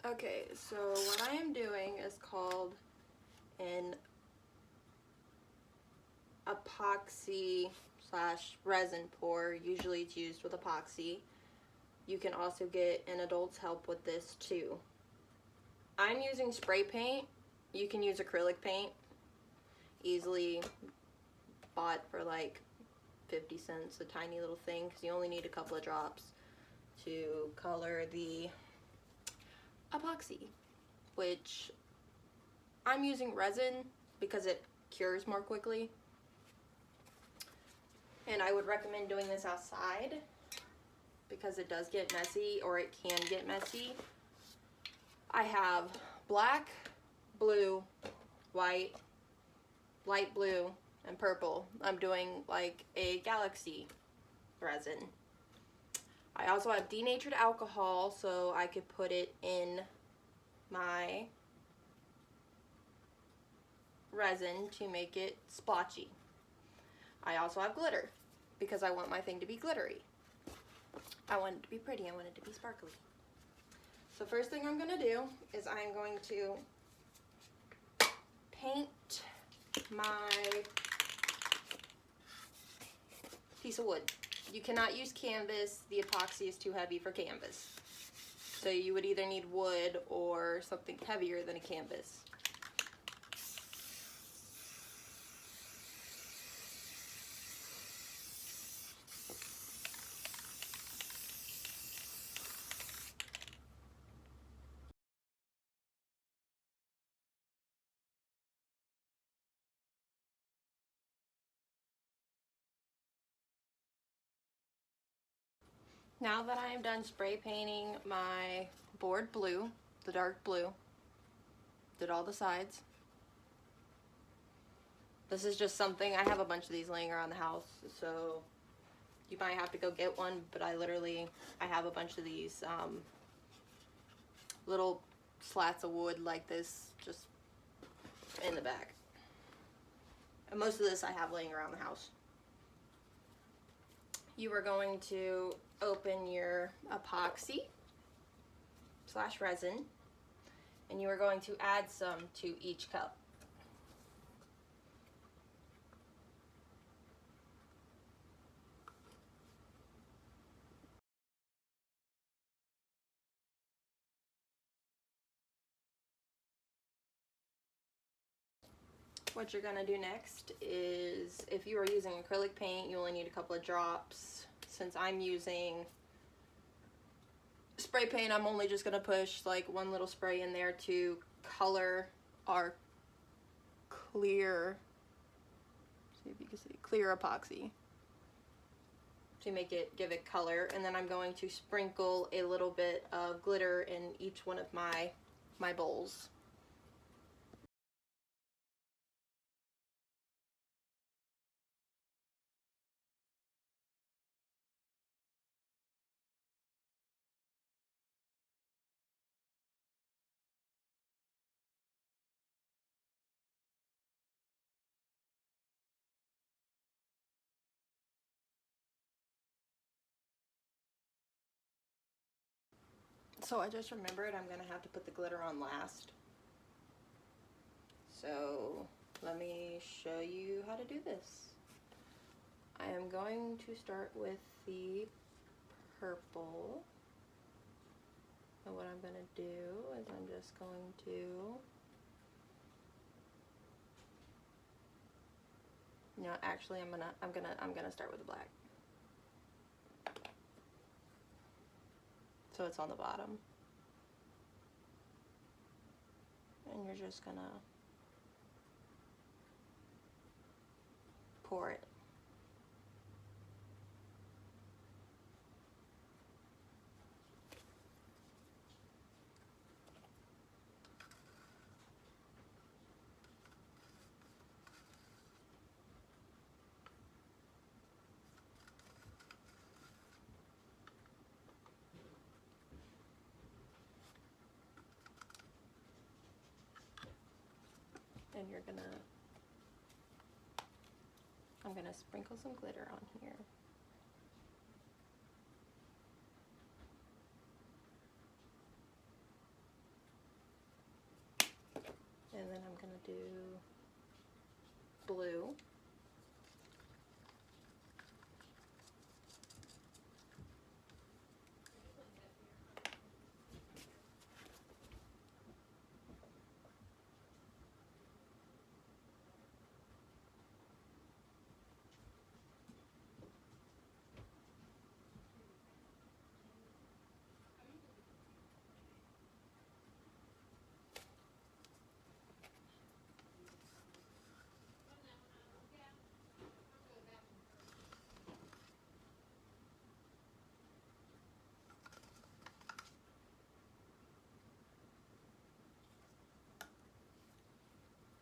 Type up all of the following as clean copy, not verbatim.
Okay, so what I am doing is called an epoxy slash resin pour. Usually it's used with epoxy. You can also get an adult's help with this too. I'm using spray paint. You can use acrylic paint. Easily bought for like 50 cents, a tiny little thing, because you only need a couple of drops to color the epoxy, which I'm using resin because it cures more quickly. And I would recommend doing this outside because it does get messy, or it can get messy. I have black, blue, white, light blue, and purple. I'm doing like a galaxy resin. I also have denatured alcohol, so I could put it in my resin to make it splotchy. I also have glitter because I want my thing to be glittery. I want it to be pretty, I want it to be sparkly. So first thing I'm gonna do is I'm going to paint my piece of wood. You cannot use canvas, the epoxy is too heavy for canvas. So you would either need wood or something heavier than a canvas. Now that I am done spray painting my board blue, the dark blue, did all the sides. This is just something, I have a bunch of these laying around the house, so you might have to go get one, but I have a bunch of these little slats of wood like this just in the back. And most of this I have laying around the house. You are going to open your epoxy slash resin, and you are going to add some to each cup. What you're gonna do next is, if you are using acrylic paint, you only need a couple of drops. Since I'm using spray paint, I'm only just gonna push like one little spray in there to color our clear, see if you can see, clear epoxy. To make it, give it color, and then I'm going to sprinkle a little bit of glitter in each one of my bowls. So I just remembered I'm gonna have to put the glitter on last. So let me show you how to do this. I am going to start with the purple. And what I'm gonna do is I'm just going to, no, actually I'm gonna start with the black. So it's on the bottom. And you're just gonna pour it. And I'm gonna sprinkle some glitter on here. then I'm gonna do blue.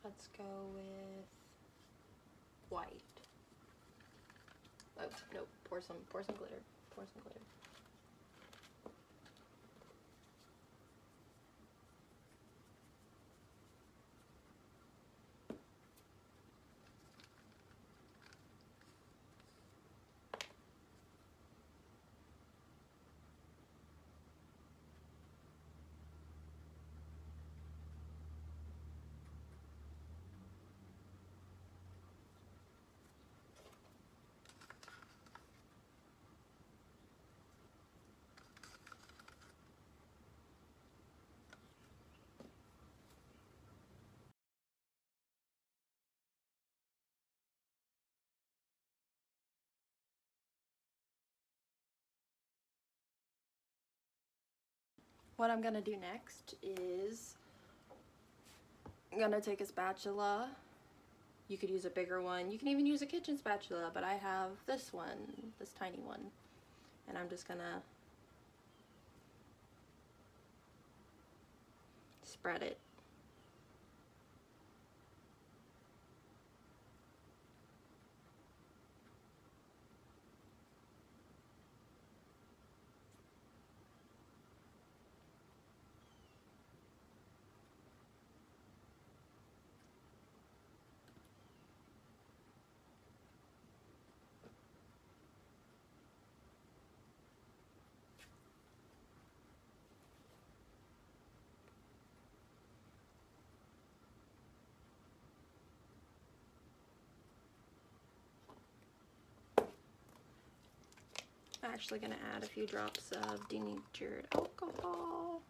Let's go with white. Oh, no, pour some glitter. Pour some glitter. What I'm gonna do next is I'm gonna take a spatula. You could use a bigger one. You can even use a kitchen spatula, but I have this one, this tiny one. And I'm just gonna spread it. I'm actually gonna add a few drops of denatured alcohol.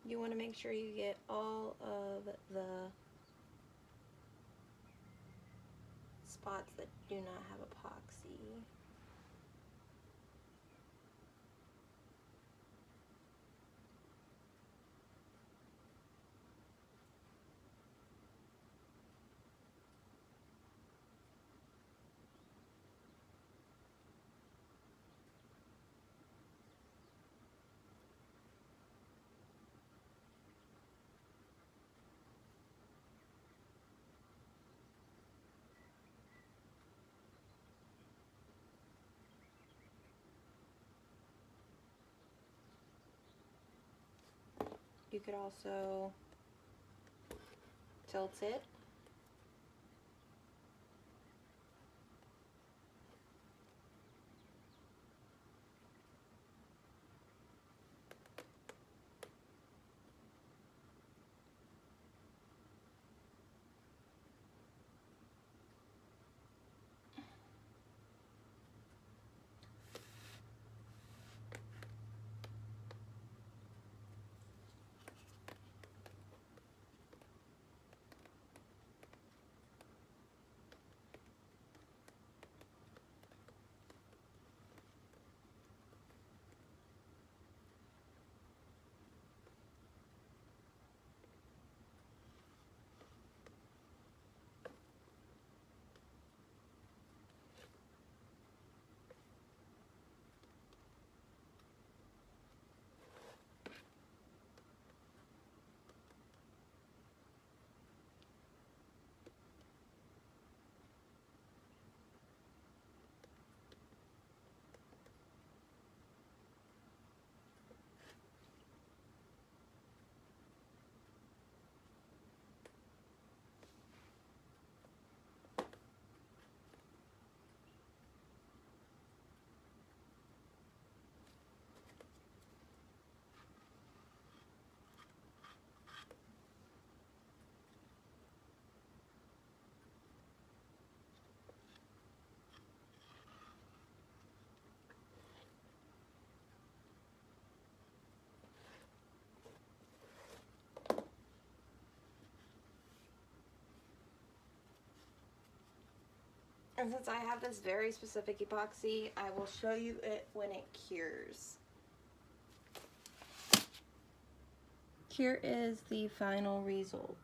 You want to make sure you get all of the spots that do not have epoxy. You could also tilt it. And since I have this very specific epoxy, I will show you it when it cures. Here is the final result.